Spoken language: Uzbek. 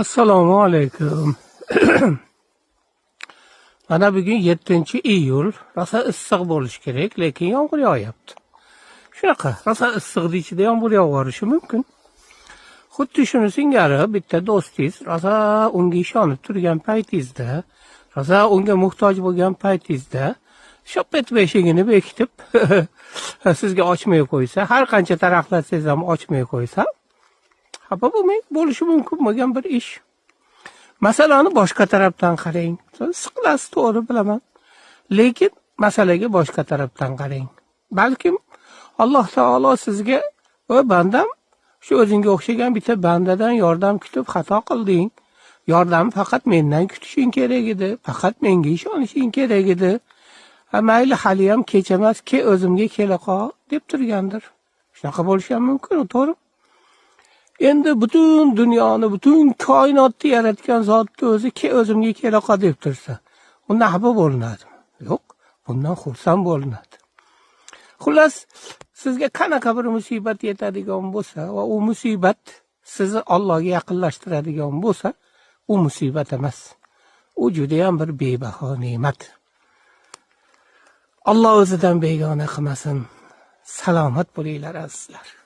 Assalomu alaykum. Mana bugun 7-iyul. Rosa issiq bo'lishi kerak, lekin yomg'ir yog'yapti. Shunaqa, rosa issiqning ichida yomg'ir yog'arishi mumkin. Xuddi shuni singari bitta do'stingiz rosa unga ishonib turgan paytingizda, rosa unga muhtoj bo'lgan paytingizda shop etib eshigini bekitib sizga ochmay qo'ysa, har qancha taraqlatsangiz ham ochmay qo'ysa, xafa bo'lmang, bo'lishi mumkin bo'lgan bir ish. Masalani boshqa tarafdan qarang. Siqilasiz, to'g'ri bilaman. Lekin masalaga boshqa tarafdan qarang. Balkim Alloh taolo sizga, "Ey bandam, shu o'zingga o'xshagan bitta bandadan yordam kutib xato qilding. Yordamni faqat mendan kutishing kerak edi. Faqat menga ishonishing kerak edi. Mayli, hali ham kech emas, o'zimga kela qol" deb turgandir. Shunaqa bo'lishi ham mumkin, to'g'ri? Endi butun dunyoni, butun koinotni yaratgan zotni o'zi o'zimga kela qol deb tursa, undan xafa bo'linadimi? Yo'q, bundan xursand bo'linadi. Xullas, sizga qanaqa bir musibat yetadigan bo'lsa va u musibat sizni Allohga yaqinlashtiradigan bo'lsa, u musibat emas. U juda ham bir bebaho ne'mat. Alloh o'zidan begona qilmasin. Salomat bo'linglar azizlar.